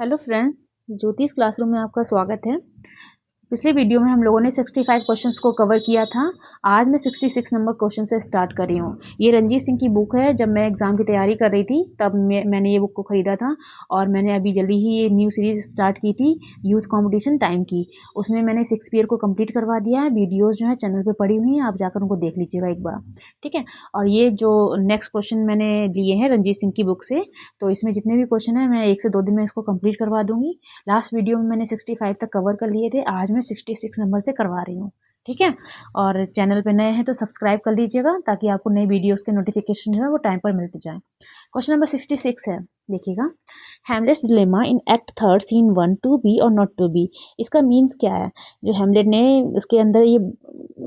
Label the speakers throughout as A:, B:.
A: Hello friends, ज्योतिष classroom में आपका स्वागत है। पिछले वीडियो में हम लोगों ने 65 क्वेश्चंस को कवर किया था। आज मैं 66 नंबर क्वेश्चन से स्टार्ट कर रही हूँ। ये रंजीत सिंह की बुक है। जब मैं एग्ज़ाम की तैयारी कर रही थी तब मैंने ये बुक को ख़रीदा था और मैंने अभी जल्दी ही ये न्यू सीरीज़ स्टार्ट की थी यूथ कॉम्पिटिशन टाइम की। उसमें मैंने शेक्सपियर को कंप्लीट करवा दिया है। वीडियोज़ जो है चैनल पर पड़ी हुई हैं, आप जाकर उनको देख लीजिएगा एक बार, ठीक है। और ये जो नेक्स्ट क्वेश्चन मैंने लिए हैं रंजीत सिंह की बुक से, तो इसमें जितने भी क्वेश्चन हैं मैं 1 से 2 दिन में इसको कंप्लीट करवा दूँगी। लास्ट वीडियो में मैंने 65 तक कवर कर लिए थे, आज मैं 66 नंबर से करवा रही हूँ, ठीक है। और चैनल पे नए हैं तो सब्सक्राइब कर लीजिएगा ताकि आपको नई वीडियोस के नोटिफिकेशन जो है वो टाइम पर मिलते जाएं। क्वेश्चन नंबर 66 है, देखिएगा। Hamlet's dilemma in act third scene 1 to be और नॉट टू बी। इसका मीन्स क्या है? जो हैमलेट ने उसके अंदर ये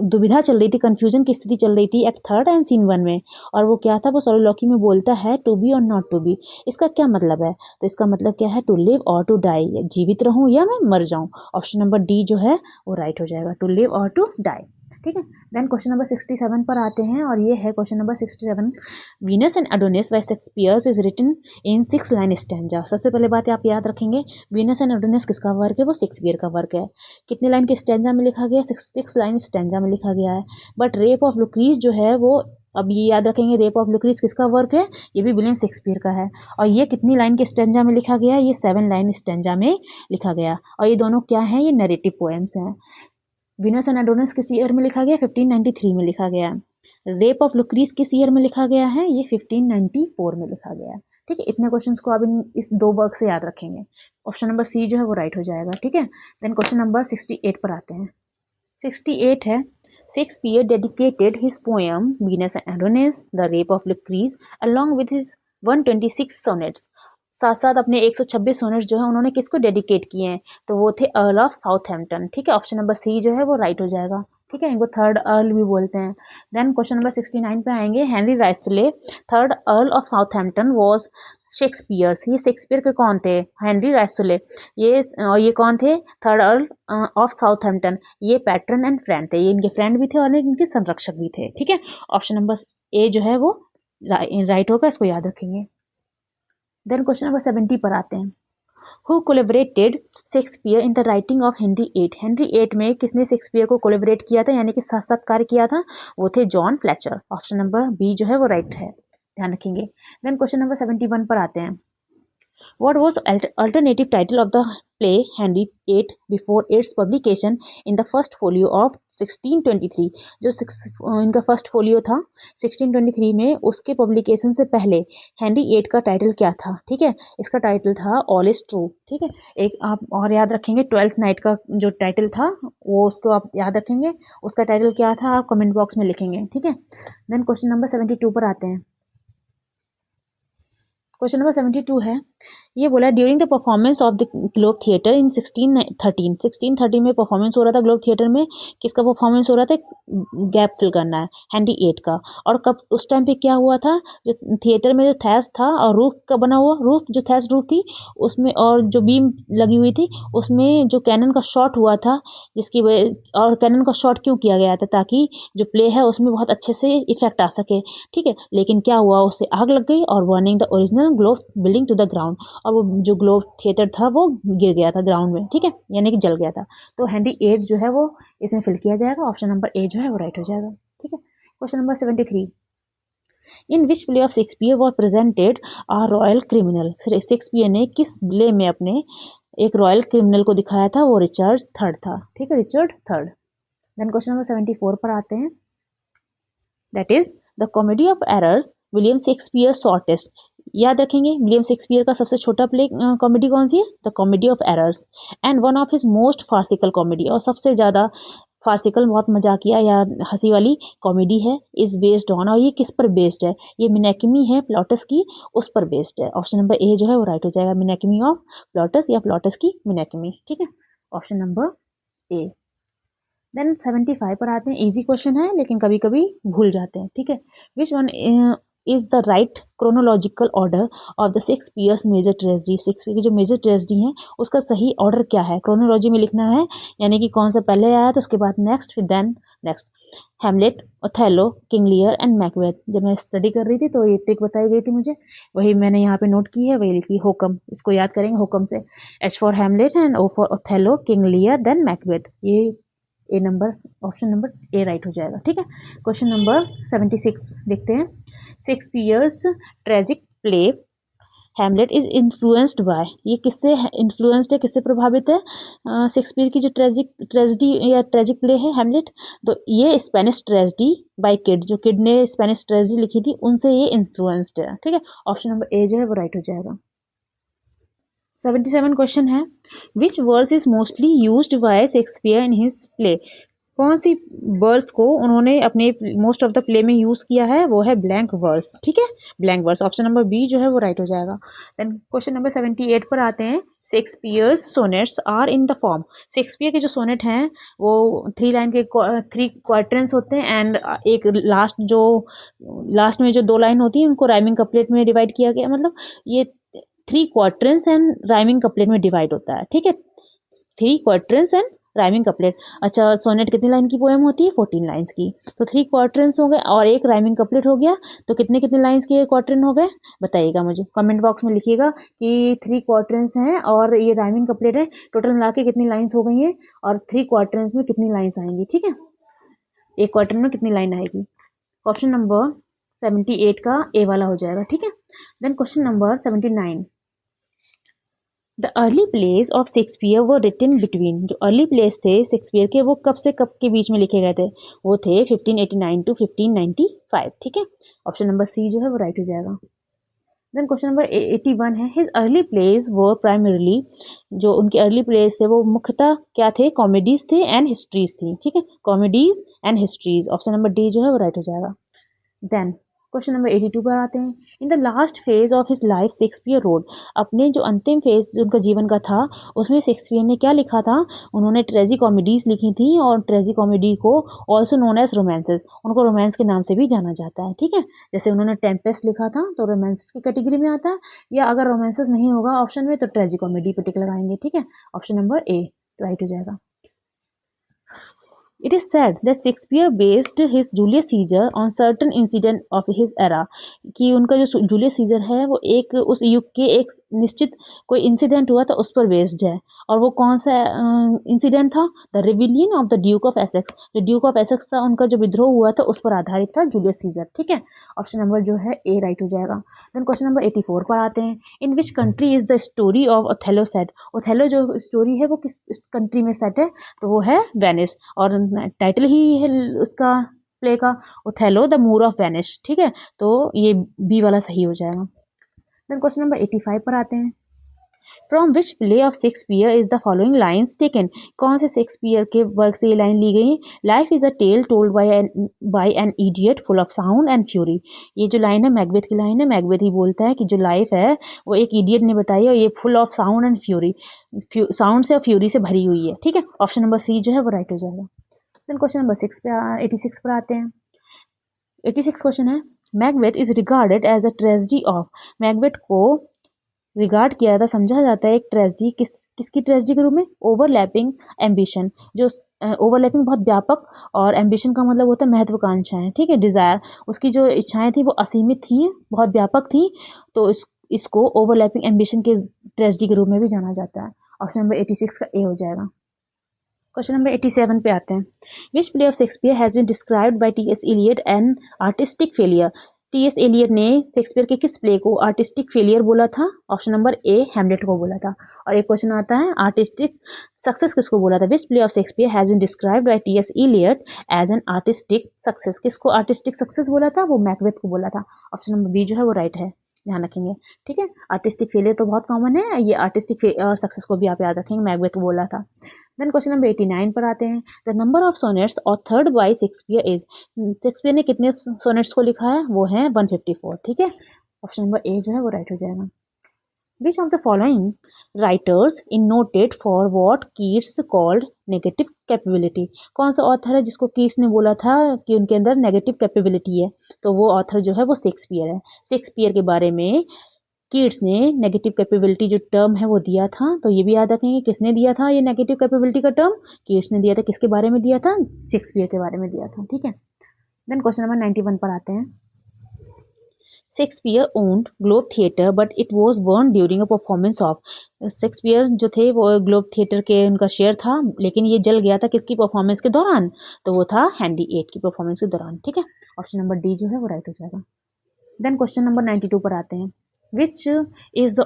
A: दुविधा चल रही थी, कन्फ्यूजन की स्थिति चल रही थी एक्ट थर्ड एंड सीन 1 में, और वो क्या था, वो सोलोलॉकी में बोलता है टू बी और नॉट टू बी। इसका क्या मतलब है? तो इसका मतलब क्या है, टू लिव और टू डाई, जीवित रहूं या मैं मर जाऊं। ऑप्शन नंबर डी जो है वो राइट हो जाएगा, टू लिव और टू डाई, ठीक है। देन क्वेश्चन नंबर 67 पर आते हैं और ये है question number 67। Venus and Adonis by Shakespeare is written in 6 line stanza. सबसे पहले बात आप याद रखेंगे, वीनस एंड एडोनिस किसका वर्क है? वो शेक्सपियर का वर्क है। कितने लाइन के स्टैंजा में लिखा गया? 6 लाइन स्टैंजा में लिखा गया है। बट रेप ऑफ लुक्रीज जो है वो, अब ये याद रखेंगे, रेप ऑफ लुक्रीज किसका वर्क है? ये भी विलियम शेक्सपियर का है। और ये कितनी लाइन के स्टैंजा में लिखा गया? ये 7 लाइन स्टैंजा में लिखा गया। और ये दोनों क्या हैं? ये नैरेटिव पोएम्स हैं। वीनस एंड एडोनिस किस ईयर में लिखा गया? 1593 में लिखा गया। रेप ऑफ लुक्रीज किस ईयर में लिखा गया है? ये 1594 में लिखा गया, ठीक है। इतने क्वेश्चंस को आप इस 2 वर्क से याद रखेंगे। ऑप्शन नंबर सी जो है वो राइट हो जाएगा, ठीक है। देन क्वेश्चन नंबर 68 पर आते हैं। 68 है, Shakespeare dedicated his poem Venus and Adonis the rape of Lucrece along with his 126 sonnets. साथ साथ अपने 126 सोनेट्स जो है उन्होंने किसको डेडिकेट किए हैं? तो वो थे अर्ल ऑफ साउथहैम्पटन, ठीक है। ऑप्शन नंबर सी जो है वो राइट हो जाएगा, ठीक है। इनको थर्ड अर्ल भी बोलते हैं। देन क्वेश्चन नंबर 69 पे आएंगे। Henry Wriothesley third earl of Southampton was Shakespeare's. ये शेक्सपियर के कौन थे? Henry Wriothesley. ये कौन थे? Third earl of Southampton. ये पैट्रन एंड फ्रेंड थे, ये इनके फ्रेंड भी थे और इनके संरक्षक भी थे, ठीक है। ऑप्शन नंबर ए जो है वो राइट होगा, इसको याद रखेंगे। देन क्वेश्चन नंबर 70 पर आते हैं। Who collaborated Shakespeare in the writing of Henry eight. Henry eight में किसने शेक्सपियर को कोलेबरेट किया था, यानी कि साथ साथ कार्य किया था? वो थे John Fletcher. Option number B जो है वो राइट है, ध्यान रखेंगे। देन क्वेश्चन नंबर 71 पर आते हैं। What was alternative title of the play Henry VIII before its publication in the first folio of 1623? जो इनका फर्स्ट फोलियो था 1623 में, उसके पब्लिकेशन से पहले हेनरी VIII का टाइटल क्या था? ठीक है, इसका टाइटल था ऑल इज ट्रू, ठीक है। एक आप और याद रखेंगे, 12th नाइट का जो टाइटल था वो उसको आप याद रखेंगे, उसका टाइटल क्या था आप कमेंट बॉक्स में लिखेंगे, ठीक है। देन क्वेश्चन नंबर 72 पर आते हैं। क्वेश्चन नंबर 72 है, ये बोला during the performance of the globe theatre in 1613 में परफॉर्मेंस हो रहा था ग्लोब थिएटर में। किसका परफॉर्मेंस हो रहा था? गैप फिल करना है, हेनरी VIII का। और कब, उस टाइम पे क्या हुआ था, जो थिएटर में जो थैस था और रूफ का बना हुआ, रूफ जो थैस रूफ थी उसमें, और जो बीम लगी हुई थी उसमें जो कैनन का शॉट हुआ था, जिसकी वजह, और कैनन का शॉट क्यों किया गया था? ताकि जो प्ले है उसमें बहुत अच्छे से इफेक्ट आ सके, ठीक है। लेकिन क्या हुआ, उससे आग लग गई और burning the original Globe building to the ground, और वो जो ग्लोब थिएटर था वो गिर गया था ग्राउंड में, ठीक है, यानी कि जल गया था। तो हेनरी VIII जो है वो इसमें फिल किया जाएगा, ऑप्शन नंबर ए जो है वो राइट हो जाएगा, ठीक है। Question number 73। In which play of Shakespeare was presented a royal criminal. Shakespeare ने किस प्ले में अपने एक रॉयल क्रिमिनल को दिखाया था? वो रिचर्ड थर्ड था, ठीक है, Richard third. Then question number 74 पर आते हैं। That is the comedy of errors William Shakespeare shortest. याद रखेंगे, विलियम शेक्सपियर का सबसे छोटा प्ले कॉमेडी कौन सी है? The comedy of errors. And one of his most farcical comedy, और सबसे ज़्यादा फार्सिकल, बहुत मजाकिया या हंसी वाली कॉमेडी है, इज बेस्ड ऑन। और ये किस पर बेस्ड है? ये मिनैक्मी है प्लॉटस की, उस पर बेस्ड है। ऑप्शन नंबर ए जो है वो राइट हो जाएगा, मिनैक्मी ऑफ प्लॉटस या प्लॉटस की मिनैक्मी, ठीक है, ऑप्शन नंबर ए। देन 75 पर आते हैं। इजी क्वेश्चन है लेकिन कभी कभी भूल जाते हैं, ठीक है। Which one is the right chronological order of the Shakespeare's major tragedy. Shakespeare की जो मेजर ट्रेजेडी है उसका सही ऑर्डर क्या है? क्रोनोलॉजी में लिखना है, यानी कि कौन सा पहले आया तो उसके बाद नेक्स्ट, फिर then next, Hamlet, Othello, King Lear and Macbeth. जब मैं स्टडी कर रही थी तो ये ट्रिक बताई गई थी मुझे, वही मैंने यहाँ पे नोट की है, वही लिखी होकम। इसको याद करेंगे होकम से, H for Hamlet and O for Othello, King Lear then Macbeth. ये A number, option number A right हो जाएगा। ठीक है, क्वेश्चन नंबर 76 देखते हैं। Shakespeare's tragic play Hamlet is influenced by, ये किससे इन्फ्लुएंस्ड है, किससे प्रभावित है? शेक्सपियर की जो ट्रेजिडी या ट्रेजिक प्ले है हैमलेट, तो ये स्पेनिश ट्रेजिडी बाय किड, जो किड ने स्पेनिश ट्रेजिडी लिखी थी उनसे ये इन्फ्लुएंस्ड है। ठीक है, ऑप्शन नंबर ए जो है वो राइट हो जाएगा। 77 क्वेश्चन है, which verse is mostly used by Shakespeare in his play, कौन सी वर्स को उन्होंने अपने मोस्ट ऑफ द प्ले में यूज़ किया है? वो है ब्लैंक वर्स। ठीक है, blank verse, option number B जो है वो राइट हो जाएगा। देन क्वेश्चन नंबर 78 पर आते हैं। Shakespeare's sonnets are in the form, Shakespeare के जो सोनेट हैं वो 3 लाइन के 3 क्वार्टरन्स होते हैं, एंड एक लास्ट में जो 2 लाइन होती है उनको राइमिंग कपलेट में डिवाइड किया गया, मतलब ये 3 क्वार्टरन्स एंड राइमिंग कपलेट में डिवाइड होता है। ठीक है, 3 क्वार्टरन्स एंड राइमिंग कपलेट। अच्छा, सोनेट कितनी लाइन की पोएम होती है? 14 लाइन्स की। तो 3 क्वार्टरन्स हो गए और एक राइमिंग कपलेट हो गया, तो कितने कितने लाइन्स के क्वार्टरन हो गए? बताइएगा मुझे, कमेंट बॉक्स में लिखिएगा कि 3 क्वार्टरन्स हैं और ये राइमिंग कपलेट है, टोटल मिला के कितनी लाइन्स हो गई हैं और 3 क्वार्टरन्स में कितनी लाइन्स आएंगी। ठीक है, एक क्वार्टर में कितनी लाइन आएगी? ऑप्शन नंबर 78 का ए वाला हो जाएगा। ठीक है, then question number 79, the early plays of Shakespeare were written between, जो अर्ली प्लेज थे शेक्सपियर के वो कब से कब के बीच में लिखे गए थे? वो थे 1589 टू 1595। ठीक है, ऑप्शन नंबर सी जो है वो राइट हो जाएगा। देन क्वेश्चन नंबर 81 है, हिज अर्ली प्लेज वो प्राइमरीली, जो उनके अर्ली प्लेज थे वो मुख्यतः क्या थे? कॉमेडीज थे एंड हिस्ट्रीज थी। ठीक है, comedies and histories, option number D जो है वो राइट हो जाएगा। देन क्वेश्चन नंबर 82 पर आते हैं। In the last phase of his life Shakespeare road, अपने जो अंतिम फेज जो उनका जीवन का था उसमें शेक्सपियर ने क्या लिखा था? उन्होंने ट्रेजी कॉमेडीज लिखी थी, और ट्रेजी कॉमेडी को ऑल्सो नोन एज रोमांसेस, उनको रोमांस के नाम से भी जाना जाता है। ठीक है, जैसे उन्होंने टेम्पेस्ट लिखा था तो रोमांसेस की कैटेगरी में आता है, या अगर रोमांसेस नहीं होगा ऑप्शन में तो ट्रेजी कॉमेडी पर्टिकुलर आएंगे। ठीक है, ऑप्शन नंबर ए राइट हो जाएगा। It is said that Shakespeare based his Julius Caesar on certain incident of his era, कि उनका जो जूलियस सीजर है वो एक उस युग के एक निश्चित कोई इंसिडेंट हुआ था उस पर बेस्ड है, और वो कौन सा इंसिडेंट था? The rebellion of the Duke of Essex, जो ड्यूक ऑफ एसेक्स था उनका जो विद्रोह हुआ था उस पर आधारित था जूलियस सीजर। ठीक है, ऑप्शन नंबर जो है ए राइट हो जाएगा। देन क्वेश्चन नंबर 84 पर आते हैं। In which country is the story of Othello set, Othello जो स्टोरी है वो किस कंट्री में सेट है? तो वो है वेनिस, और टाइटल ही है उसका प्ले का Othello the Moor of Venice. ठीक है, तो ये बी वाला सही हो जाएगा। देन क्वेश्चन नंबर 85 पर आते हैं। From which play of Shakespeare is the following lines taken, कौन से शेक्सपियर के वर्क से ये लाइन ली गई? Life is a tale told by an idiot full of sound and fury, ये जो लाइन है मैकबेथ की लाइन है। मैकबेथ ही बोलता है कि जो लाइफ है वो एक इडियट ने बताई है और ये full of sound and fury, sound से और फ्यूरी से भरी हुई है। ठीक है, ऑप्शन नंबर सी जो है वो राइट हो जाएगा। देन क्वेश्चन नंबर 86 पर आते हैं। 86 क्वेश्चन है, Macbeth is regarded as a tragedy of, Macbeth को रिगार्ड किया था, समझा जाता है एक ट्रेजेडी, किसकी ट्रेजेडी के रूप में? ओवरलैपिंग एम्बिशन, जो ओवरलैपिंग बहुत व्यापक, और एम्बिशन का मतलब होता है महत्वाकांक्षाएं। ठीक है, डिज़ायर, उसकी जो इच्छाएं थी वो असीमित थी, बहुत व्यापक थी, तो इसको ओवरलैपिंग एम्बिशन के ट्रेजेडी के रूप में भी जाना जाता है। ऑप्शन नंबर 86 का ए हो जाएगा। क्वेश्चन नंबर 87 पे आते हैं। Which play of Shakespeare has been described by T S Eliot an artistic failure, T S Eliot ने शेक्सपियर के किस प्ले को आर्टिस्टिक फेलियर बोला था? ऑप्शन नंबर ए हैमलेट को बोला था। और एक क्वेश्चन आता है, आर्टिस्टिक सक्सेस किसको बोला था? Which play of Shakespeare has been described by T S Eliot as an artistic success, किसको आर्टिस्टिक सक्सेस बोला था? वो मैकबेथ को बोला था। ऑप्शन नंबर बी जो है वो राइट है, ध्यान रखेंगे। ठीक है, आर्टिस्टिक फेलियर तो बहुत कॉमन है, ये आर्टिस्टिक और सक्सेस को भी आप याद रखेंगे, मैकबेथ को बोला था। देन क्वेश्चन नंबर 89 पर आते हैं। The number of sonnets authored bye Shakespeare is, Shakespeare ने कितने सोनेट्स को लिखा है? वो है 154। ठीक है, ऑप्शन नंबर ए जो है वो राइट हो जाएगा। Which of the following writers in noted for what Keats called negative capability, कौन सा ऑथर है जिसको कीट्स ने बोला था कि उनके अंदर नेगेटिव कैपेबिलिटी है? तो वो ऑथर जो है वो शेक्सपियर है। शेक्सपियर के बारे में कीट्स ने नेगेटिव कैपेबिलिटी जो टर्म है वो दिया था, तो ये भी याद रखेंगे किसने दिया था ये नेगेटिव कैपेबिलिटी का टर्म, कीट्स ने दिया था। किसके बारे में दिया था? शेक्सपियर के बारे में दिया था, ठीक है। देन क्वेश्चन नंबर 91 पर आते हैं। Shakespeare owned globe theatre but it was burn during a performance of. Shakespeare जो थे वो ग्लोब थिएटर के उनका शेयर था, लेकिन ये जल गया था किसकी परफॉर्मेंस के दौरान? तो वो था हेनरी VIII की परफॉर्मेंस के दौरान, ठीक है। ऑप्शन नंबर डी जो है वो राइट हो जाएगा। देन क्वेश्चन नंबर 92 पर आते हैं। Which is the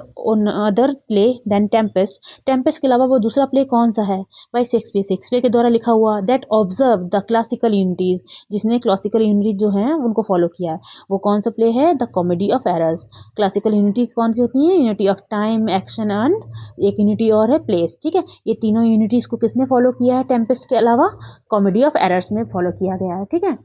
A: other play than Tempest. Tempest के अलावा वो दूसरा प्ले कौन सा है? बाय शेक्सपियर, शेक्सपियर के द्वारा लिखा हुआ। That observe the classical unities, जिसने क्लासिकल यूनिटी जो है उनको फॉलो किया है। वो कौन सा प्ले है? The comedy of errors. Classical unity कौन सी होती है? Unity of time, action and एक यूनिटी और है प्लेस, ठीक है। ये तीनों यूनिटीज को किसने फॉलो किया है? टेम्पेस्ट के अलावा कॉमेडी ऑफ एरर्स में फॉलो किया गया है, ठीक है।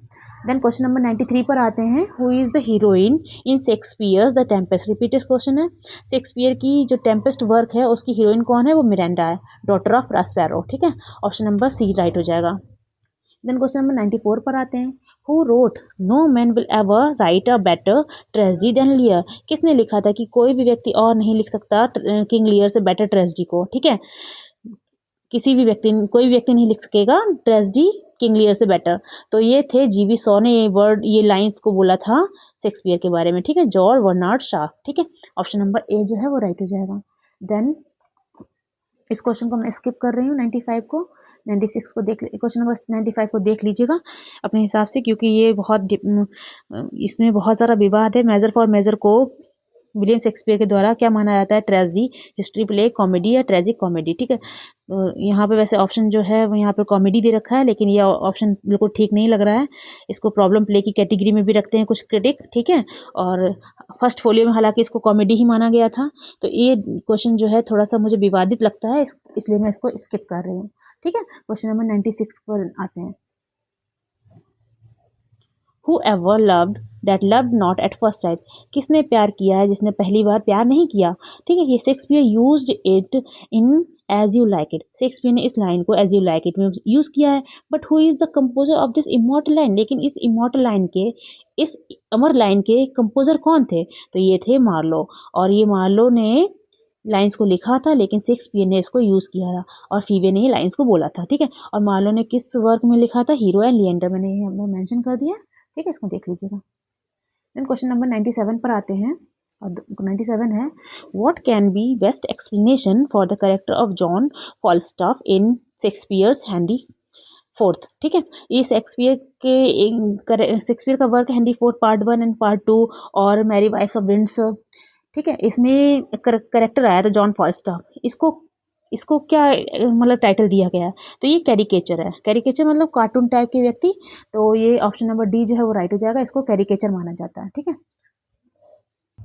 A: देन क्वेश्चन नंबर 93 पर आते हैं। Who is the heroine in Shakespeare's the Tempest. Repeated question है। शेक्सपियर की जो टेम्पेस्ट वर्क है उसकी हीरोइन कौन है? वो मिरांडा है, डॉटर ऑफ प्रॉस्पेरो, ठीक है। ऑप्शन नंबर सी राइट हो जाएगा। देन क्वेश्चन नंबर 94 पर आते हैं। Who wrote no man will ever write a better tragedy than Lear. किसने लिखा था कि कोई भी व्यक्ति और नहीं लिख सकता किंग लियर से बेटर ट्रेजेडी को, ठीक है। किसी भी व्यक्ति, कोई व्यक्ति नहीं लिख सकेगा ट्रेजेडी किंग लियर से बेटर। तो ये थे जीवी शॉ ने ये लाइंस को बोला था शेक्सपियर के बारे में, ठीक है। जॉर्ज बर्नार्ड शॉ, ठीक है। ऑप्शन नंबर ए जो है वो राइट हो जाएगा। देन इस क्वेश्चन को मैं स्किप कर रही हूँ, 95 को, 96 को देख, क्वेश्चन नंबर 95 को देख लीजिएगा अपने हिसाब से, क्योंकि ये बहुत इसमें बहुत सारा विवाद है। मेजर फॉर मेजर को विलियम शेक्सपियर के द्वारा क्या माना जाता है? ट्रेजेडी, हिस्ट्री प्ले, कॉमेडी या ट्रेजिक कॉमेडी, ठीक है। तो यहाँ पे वैसे ऑप्शन जो है वो यहाँ पे कॉमेडी दे रखा है, लेकिन ये ऑप्शन बिल्कुल ठीक नहीं लग रहा है। इसको प्रॉब्लम प्ले की कैटेगरी में भी रखते हैं कुछ क्रिटिक, ठीक है। और फर्स्ट फोलियो में हालांकि इसको कॉमेडी ही माना गया था। तो ये क्वेश्चन जो है थोड़ा सा मुझे विवादित लगता है, इसलिए मैं इसको स्किप कर रही हूँ, ठीक है। क्वेश्चन नंबर 96 पर आते हैं। Whoever loved that loved not at first sight। किसने प्यार किया है जिसने पहली बार प्यार नहीं किया, ठीक है। ये Shakespeare used it in As You Like It. Shakespeare ने इस लाइन को एज यू लाइक इट में यूज किया है। But who is the composer of this immortal line. लेकिन इस इमॉर्टल लाइन के, इस अमर लाइन के कंपोजर कौन थे? तो ये थे मार्लो। और ये मार्लो ने लाइंस को लिखा था, लेकिन शेक्सपियर ने इसको यूज़ किया था और फीवे ने ये लाइंस को बोला था, ठीक है। और मार्लो ने किस वर्क में लिखा था? Hero and Leander. मैंने ये मेंशन कर दिया, ठीक है। इसको देख लीजिएगा। देन क्वेश्चन नंबर 97 पर आते हैं, और 97 है। What can be best explanation for the character of John Falstaff in Shakespeare's Henry IV, ठीक है। ये शेक्सपियर का work Henry IV part 1 and part 2 और मैरी वाइफ ऑफ विंडसर, ठीक है। इसमें करेक्टर आया था जॉन फॉल्स्टाफ। इसको क्या मतलब टाइटल दिया गया है? तो ये कैरिकेचर है। कैरिकेचर मतलब कार्टून टाइप के व्यक्ति। तो ये ऑप्शन नंबर डी जो है वो राइट हो जाएगा। इसको कैरिकेचर माना जाता है, ठीक है।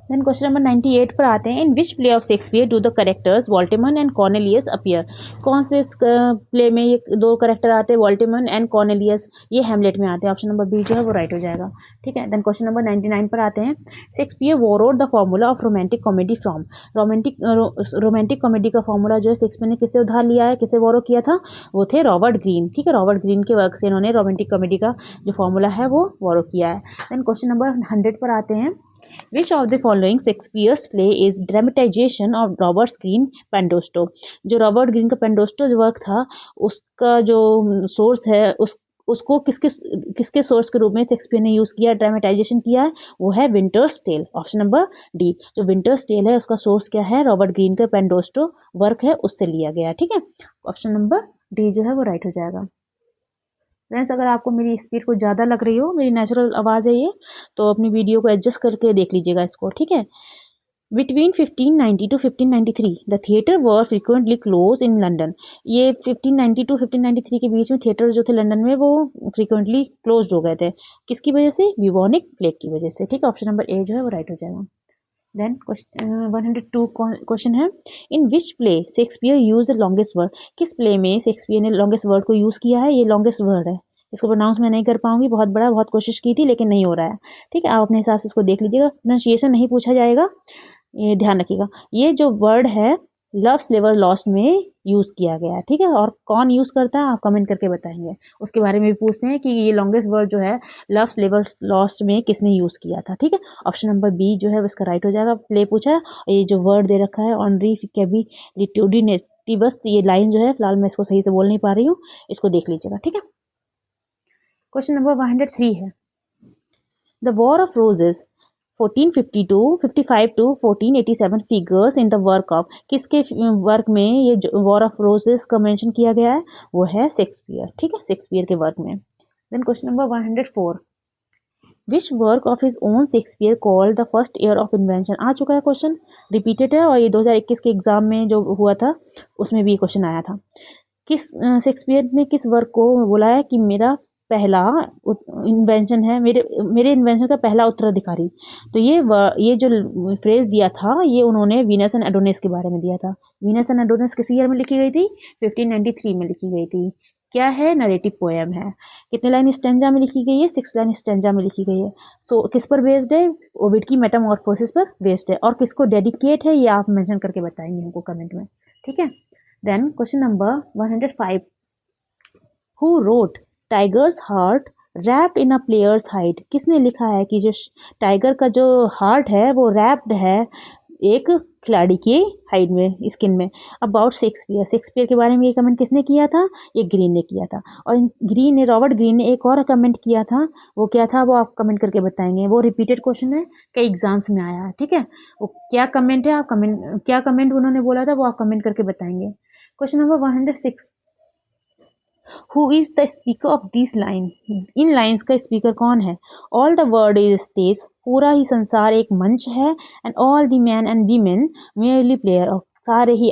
A: देन क्वेश्चन नंबर 98 पर आते हैं। In which play of Shakespeare do the characters Voltemand and Cornelius appear. कौन से प्ले में ये दो करेक्टर आते हैं, वॉल्टेमन एंड कॉर्नेलियस? ये हैमलेट में आते हैं। ऑप्शन नंबर बी जो है वो राइट हो जाएगा, ठीक है। देन क्वेश्चन नंबर 99 पर आते हैं। Shakespeare borrowed the formula of romantic comedy from. Romantic comedy का फॉर्मूला जो है शेक्सपियर ने किससे उधार लिया है, किससे बोरो किया था? वो थे रॉबर्ट ग्रीन, ठीक है। रॉबर्ट ग्रीन के वर्क से इन्होंने रोमांटिक कॉमेडी का जो फॉर्मूला है वो बोरो किया है। देन क्वेश्चन नंबर 100 पर आते हैं। Which of the following Shakespeare's play is dramatization of Robert Greene Pendosto। जो रॉबर्ट ग्रीन का पेंडोस्टो जो वर्क था उसका जो सोर्स है उसको किसके सोर्स के रूप में शेक्सपियर ने यूज़ किया, ड्रामेटाइजेशन किया है? वो है Winter's Tale. Option number D. जो विंटर्स टेल है उसका सोर्स क्या है? रॉबर्ट ग्रीन का पेंडोस्टो वर्क है, उससे लिया गया, ठीक है। ऑप्शन नंबर डी जो है वो राइट हो जाएगा। फ्रेंड्स, अगर आपको मेरी स्पीड कुछ ज़्यादा लग रही हो, मेरी नेचुरल आवाज़ है ये, तो अपनी वीडियो को एडजस्ट करके देख लीजिएगा इसको, ठीक है। Between 1590 to 1593 the theatre were frequently close in London. ये 1590 to 1593 के बीच में थिएटर जो थे लंदन में वो फ्रिक्वेंटली क्लोज हो गए थे। किसकी वजह से? ब्यूबोनिक प्लेग की वजह से, ठीक है। ऑप्शन नंबर ए जो है वो राइट हो जाएगा। देन 102 क्वेश्चन है। In which play Shakespeare use the longest word. किस प्ले में शेक्सपियर ने लॉन्गेस्ट वर्ड को यूज़ किया है? ये लॉन्गेस्ट वर्ड है, इसको प्रोनाउंस मैं नहीं कर पाऊंगी, बहुत बड़ा, बहुत कोशिश की थी लेकिन नहीं हो रहा है, ठीक है। आप अपने हिसाब से इसको देख लीजिएगा। प्रोनाउंसिएशन नहीं पूछा जाएगा, ये ध्यान रखिएगा। ये जो वर्ड है लव्स नेवर लॉस्ट में यूज़ किया गया है, ठीक है। और कौन यूज़ करता है आप कमेंट करके बताएंगे। उसके बारे में भी पूछते हैं कि ये लॉन्गेस्ट वर्ड जो है लव्स नेवर लॉस्ट में किसने यूज़ किया था, ठीक है। ऑप्शन नंबर बी जो है उसका राइट हो जाएगा। प्ले पूछा है, ये जो वर्ड दे रखा है ऑनरी कैबिलिट्यूडिनेटिवस, ये लाइन जो है फिलहाल मैं इसको सही से बोल नहीं पा रही हूँ, इसको देख लीजिएगा, ठीक है। क्वेश्चन नंबर 103 है, the War of Roses 1452 to 1487 figures in the work of, किसके वर्क में ये वॉर ऑफ रोजेस का मेंशन किया गया है, वो है शेक्सपियर, ठीक है, शेक्सपियर के वर्क में। Then question number 104, which work of his own Shakespeare called the first year of invention, आ चुका है क्वेश्चन, रिपीटेड है, और ये 2021 के एग्जाम में जो हुआ था उसमें भी ये क्वेश्चन आया था। किस शेक्सपियर ने किस वर्क को बोला है कि मेरा पहला इन्वेंशन है, मेरे इन्वेंशन का पहला उत्तराधिकारी। तो ये जो फ्रेज दिया था ये उन्होंने वीनस एंड एडोनिस के बारे में दिया था। वीनस एंड एडोनिस किस ईयर में लिखी गई थी, 1593 में लिखी गई थी। क्या है, नरेटिव पोएम है। कितने लाइन स्टेंजा में लिखी गई है, 6 लाइन स्टेंजा में लिखी गई है। सो किस पर बेस्ड है, ओविड की मेटामॉर्फोसिस पर बेस्ड है। और किसको डेडिकेट है ये आप मेंशन करके बताएंगे हमको कमेंट में, ठीक है। Then question number 105, who wrote tiger's heart wrapped in a player's hide, किसने लिखा है कि जो टाइगर का जो हार्ट है वो रैप्ड है एक खिलाड़ी की हाइड में, स्किन में। अबाउट शेक्सपियर, शेक्सपियर के बारे में ये कमेंट किसने किया था, ये ग्रीन ने किया था। और ग्रीन ने, रॉबर्ट ग्रीन ने एक और कमेंट किया था, वो क्या था वो आप कमेंट करके बताएंगे। वो रिपीटेड क्वेश्चन है, कई एग्जाम्स में आया है, ठीक है। वो क्या कमेंट है, आप कमेंट, क्या कमेंट उन्होंने बोला था वो आप कमेंट करके बताएंगे। Question number 106, who is the speaker of this line, in lines का स्पीकर कौन है। All the world is stage, पूरा ही संसार एक मंच है। And all the man and women merely player, और सारे ही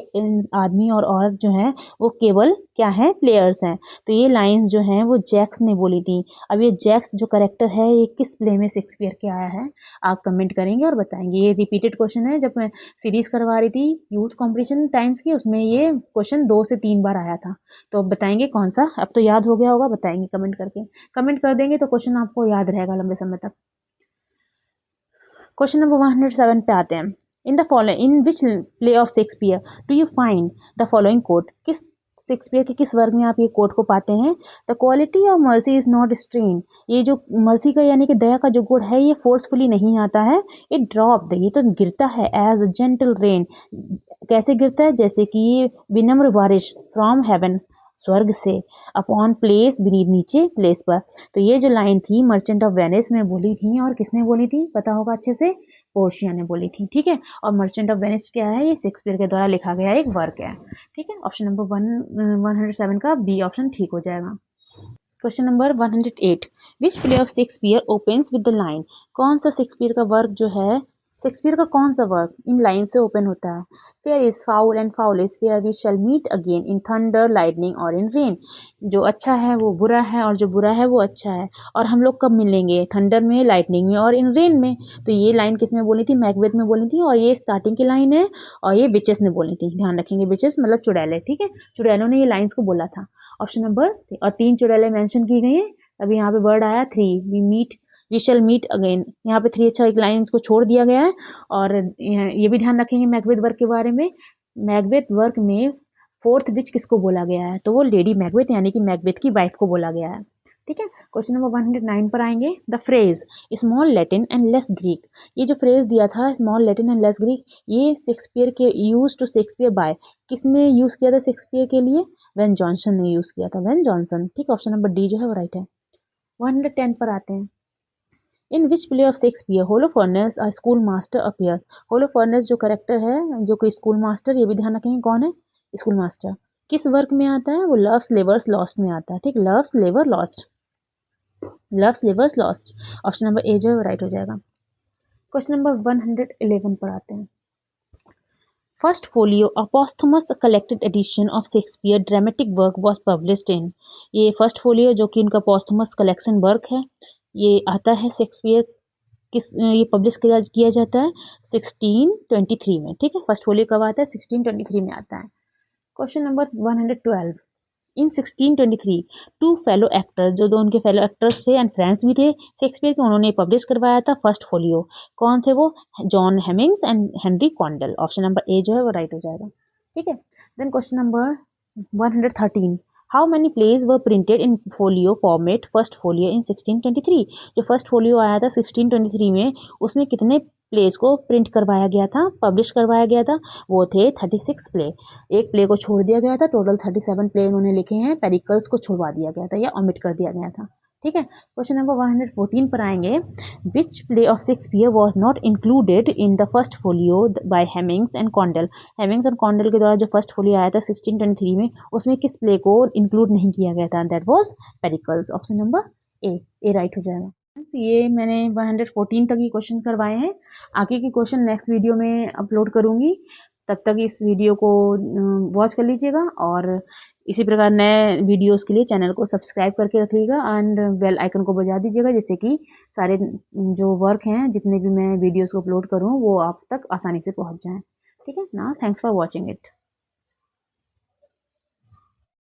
A: आदमी और औरत जो हैं वो केवल क्या है, प्लेयर्स हैं। तो ये लाइंस जो हैं वो जैक्स ने बोली थी। अब ये जैक्स जो करेक्टर है ये किस प्ले में शेक्सपियर के आया है आप कमेंट करेंगे और बताएंगे। ये रिपीटेड क्वेश्चन है, जब मैं सीरीज करवा रही थी यूथ कॉम्पिटिशन टाइम्स की उसमें ये क्वेश्चन 2 से 3 बार आया था। तो अब बताएंगे कौन सा, अब तो याद हो गया होगा, बताएंगे कमेंट करके। कमेंट कर देंगे तो क्वेश्चन आपको याद रहेगा लंबे समय तक। क्वेश्चन नंबर 107 पे आते हैं, in the following, in which play of Shakespeare do you find the following quote, किस शेक्सपियर के किस वर्ग में आप ये कोट को पाते हैं। The quality of mercy is not strain, ये जो मर्सी का यानी कि दया का जो गुण है ये फोर्सफुली नहीं आता है। इट ड्रॉप, ये तो गिरता है एज अ जेंटल रेन, कैसे गिरता है, जैसे कि विनम्र बारिश, फ्रॉम हेवन, स्वर्ग से, अपॉन प्लेस, बीनीथ, नीचे प्लेस पर। तो ये जो लाइन थी मर्चेंट ऑफ वेनिस में बोली थी, और किसने बोली थी पता होगा अच्छे से, पोर्शिया ने बोली थी, ठीक है। और मर्चेंट ऑफ वेनिस क्या है, ये शेक्सपियर के द्वारा लिखा गया एक वर्क है, ठीक है। ऑप्शन नंबर 107 का बी ऑप्शन ठीक हो जाएगा। Question number 108, which play of Shakespeare opens with the line, कौन सा शेक्सपियर का वर्क जो है, शेक्सपियर का कौन सा वर्क इन लाइन से ओपन होता है। Fair is foul and foul is fair, we shall meet again in thunder lightning or in rain, जो अच्छा है वो बुरा है और जो बुरा है वो अच्छा है, और हम लोग कब मिलेंगे, थंडर में, लाइटनिंग में और इन रेन में। तो ये लाइन किसमें बोली थी, मैकबेथ में बोली थी, और ये स्टार्टिंग की लाइन है, और ये बिचेस ने बोली थी, ध्यान रखेंगे, बिचेस मतलब चुड़ैले, ठीक है, चुड़ैलों ने ये लाइन्स को बोला था। ऑप्शन नंबर, और 3 चुड़ैले मेंशन की गई हैं। अभी यहाँ पे वर्ड आया 3, वी शैल मीट अगेन, यहाँ पे 3 अच्छा एक लाइन को छोड़ दिया गया है। और ये भी ध्यान रखेंगे मैकबेथ वर्क के बारे में, मैकबेथ वर्क में 4th विच किसको बोला गया है, तो वो लेडी मैकबेथ यानी कि मैकबेथ की वाइफ को बोला गया है, ठीक है। क्वेश्चन नंबर 109 पर आएंगे, the phrase small Latin and less Greek, ये जो फ्रेज दिया था small Latin and less Greek, ये शेक्सपियर के यूज टू शेक्सपियर बाय, किसने यूज किया था शेक्सपियर के लिए, वेन जॉनसन ने यूज किया था, वेन जॉनसन, ठीक। ऑप्शन नंबर डी जो है वो राइट है। 110 पर आते हैं, in which play of Shakespeare Holofernes a school master appear, होलोफर्नस जो करेक्टर है जो कि स्कूल मास्टर, ये भी ध्यान रखेंगे कौन है, स्कूल मास्टर, किस वर्क में आता है, वो लव स्लेवर्स लॉस्ट में आता है, ठीक, लव स्लेवर Lost, Love's Labour's Lost. Option number A जो है राइट हो जाएगा। क्वेश्चन नंबर 111 पर आते हैं, first folio a posthumous collected edition of Shakespeare dramatic work was published in, ये फर्स्ट फोलियो जो कि उनका पोस्थुमस कलेक्शन वर्क है ये आता है शेक्सपियर किस, ये पब्लिश किया जाता है 1623 में, ठीक है। फर्स्ट फोलियो कब आता है, 1623 में आता है। क्वेश्चन नंबर 112, इन 1623 2 फेलो एक्टर्स, जो 2 उनके फेलो एक्टर्स थे एंड फ्रेंड्स भी थे शेक्सपियर के, उन्होंने पब्लिश करवाया था फर्स्ट फोलियो, कौन थे वो, John Heminges and Henry Condell. Option number A जो है वो राइट हो जाएगा, ठीक है। Then question number 113, how many plays were printed in folio format first folio in 1623। जो फर्स्ट फोलियो आया था 1623 में, उसमें कितने प्लेस को प्रिंट करवाया गया था, पब्लिश करवाया गया था? वो थे 36 प्ले। एक प्ले को छोड़ दिया गया था, टोटल 37 प्ले उन्होंने लिखे हैं, पेरिकल्स को छुड़वा दिया गया था या ओमिट कर दिया गया था। ठीक है। क्वेश्चन नंबर 114 पर आएंगे, which play of Shakespeare was not included in the first folio by Hemmings and Condell. Hemmings and Condell के द्वारा जो फर्स्ट फोलियो आया था 1623 में, उसमें किस प्ले को इंक्लूड नहीं किया गया था? That was Pericles. Option number A right हो जाएगा। ये मैंने 114 तक ही क्वेश्चन करवाए हैं। आगे के क्वेश्चन नेक्स्ट वीडियो में अपलोड करूँगी। तब तक इस वीडियो को वॉच कर लीजिएगा और इसी प्रकार नए वीडियोस के लिए चैनल को सब्सक्राइब करके रखिएगा एंड बेल आइकन को बजा दीजिएगा, जिससे कि सारे जो वर्क हैं, जितने भी मैं वीडियोस को अपलोड करूँ, वो आप तक आसानी से पहुँच जाएँ। ठीक है ना। Thanks for watching it.